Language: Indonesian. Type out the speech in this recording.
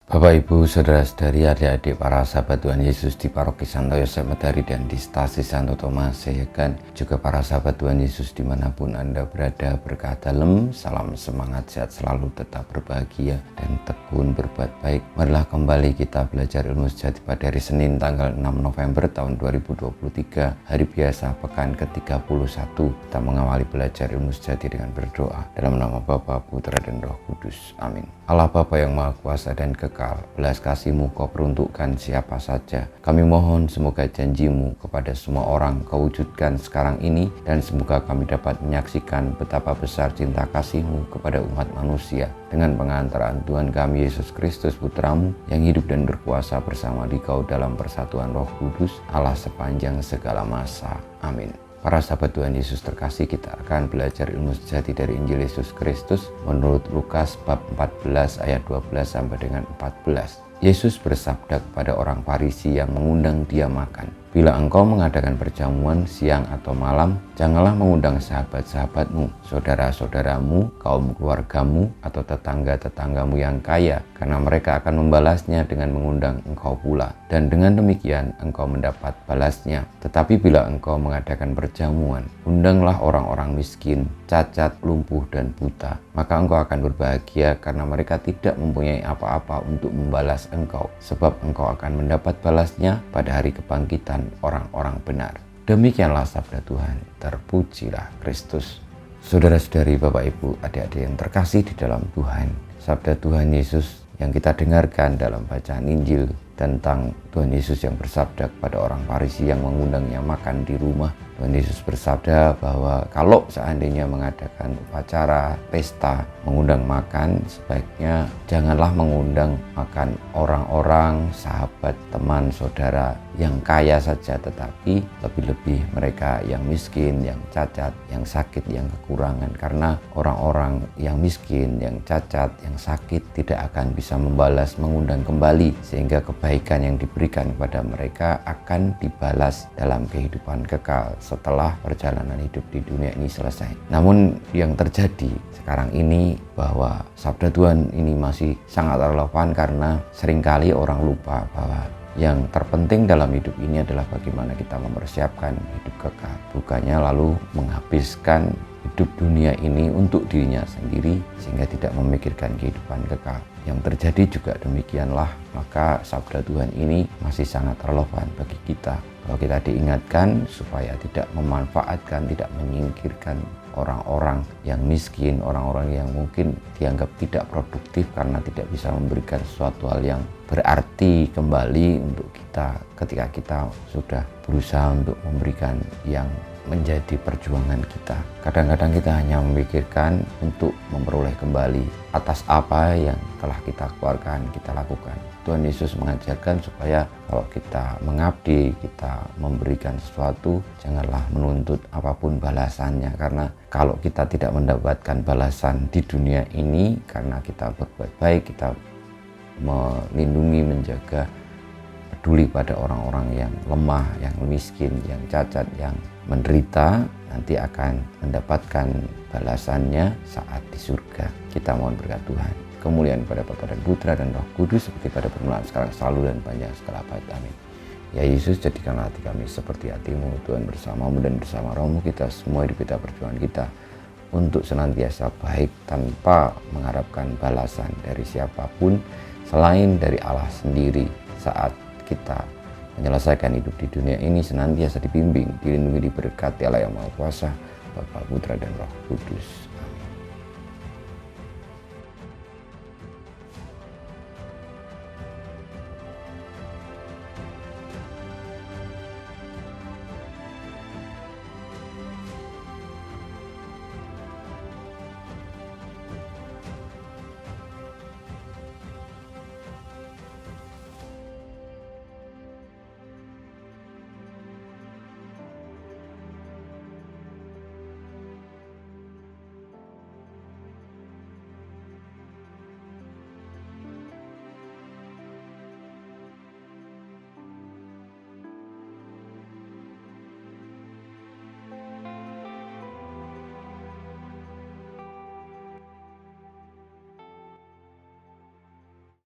Bapak, Ibu, Saudara-saudari, adik-adik para sahabat Tuhan Yesus di Paroki Santo Yosef Medari dan di Stasi Santo Thomas Sehegan, juga para sahabat Tuhan Yesus dimanapun Anda berada, berkah dalam, salam semangat, sehat selalu, tetap berbahagia dan tekun berbuat baik. Marilah kembali kita belajar ilmu sejati pada hari Senin tanggal 6 November tahun 2023, hari biasa pekan ke-31. Kita mengawali belajar ilmu sejati dengan berdoa dalam nama Bapa, Putra dan Roh Kudus. Amin. Allah Bapa yang Maha Kuasa dan Kekal, belas kasih-Mu Kau peruntukkan siapa saja. Kami mohon semoga janji-Mu kepada semua orang Kau wujudkan sekarang ini, dan semoga kami dapat menyaksikan betapa besar cinta kasih-Mu kepada umat manusia dengan pengantaran Tuhan kami Yesus Kristus Putra-Mu yang hidup dan berkuasa bersama Dikau dalam persatuan Roh Kudus, Allah sepanjang segala masa. Amin. Para sahabat Tuhan Yesus terkasih, kita akan belajar ilmu sejati dari Injil Yesus Kristus menurut Lukas bab 14 ayat 12 sampai dengan 14. Yesus bersabda kepada orang Farisi yang mengundang Dia makan, "Bila engkau mengadakan perjamuan siang atau malam, janganlah mengundang sahabat-sahabatmu, saudara-saudaramu, kaum keluargamu, atau tetangga-tetanggamu yang kaya, karena mereka akan membalasnya dengan mengundang engkau pula. Dan dengan demikian engkau mendapat balasnya. Tetapi bila engkau mengadakan perjamuan, undanglah orang-orang miskin, cacat, lumpuh, dan buta. Maka engkau akan berbahagia karena mereka tidak mempunyai apa-apa untuk membalas engkau, sebab engkau akan mendapat balasnya pada hari kebangkitan orang-orang benar." Demikianlah sabda Tuhan. Terpujilah Kristus. Saudara-saudari, Bapak, Ibu, adik-adik yang terkasih di dalam Tuhan, sabda Tuhan Yesus yang kita dengarkan dalam bacaan Injil tentang Tuhan Yesus yang bersabda kepada orang Farisi yang mengundangnya makan di rumah. Tuhan Yesus bersabda bahwa kalau seandainya mengadakan upacara, pesta, mengundang makan, sebaiknya janganlah mengundang makan orang-orang, sahabat, teman, saudara yang kaya saja, tetapi lebih-lebih mereka yang miskin, yang cacat, yang sakit, yang kekurangan. Karena orang-orang yang miskin, yang cacat, yang sakit tidak akan bisa membalas, mengundang kembali, sehingga kebaikan yang diberikan kepada mereka akan dibalas dalam kehidupan kekal setelah perjalanan hidup di dunia ini selesai. Namun yang terjadi sekarang ini bahwa sabda Tuhan ini masih sangat relevan, karena seringkali orang lupa bahwa yang terpenting dalam hidup ini adalah bagaimana kita mempersiapkan hidup kekal, bukannya lalu menghabiskan hidup dunia ini untuk dirinya sendiri sehingga tidak memikirkan kehidupan kekal. Yang terjadi juga demikianlah, maka sabda Tuhan ini masih sangat relevan bagi kita. Kalau kita diingatkan supaya tidak memanfaatkan, tidak menyingkirkan orang-orang yang miskin, orang-orang yang mungkin dianggap tidak produktif karena tidak bisa memberikan sesuatu hal yang berarti kembali untuk kita ketika kita sudah berusaha untuk memberikan yang menjadi perjuangan kita. Kadang-kadang kita hanya memikirkan untuk memperoleh kembali atas apa yang telah kita keluarkan, kita lakukan. Tuhan Yesus mengajarkan supaya kalau kita mengabdi, kita memberikan sesuatu, janganlah menuntut apapun balasannya. Karena kalau kita tidak mendapatkan balasan di dunia ini karena kita berbuat baik, kita melindungi, menjaga, peduli pada orang-orang yang lemah, yang miskin, yang cacat, yang menderita, nanti akan mendapatkan balasannya saat di surga. Kita mohon berkat Tuhan, kemuliaan pada Bapa dan Putra dan Roh Kudus, seperti pada permulaan, sekarang, selalu, dan panjang segala abad. Amin. Ya Yesus, jadikanlah hati kami seperti hati-Mu, Tuhan, bersama-Mu dan bersama Roh-Mu kita semua hidup kita, perjuangan kita untuk senantiasa baik tanpa mengharapkan balasan dari siapapun selain dari Allah sendiri. Saat kita menyelesaikan hidup di dunia ini, senantiasa dibimbing, dilindungi, diberkati Allah yang Maha Kuasa, Bapa, Putra, dan Roh Kudus.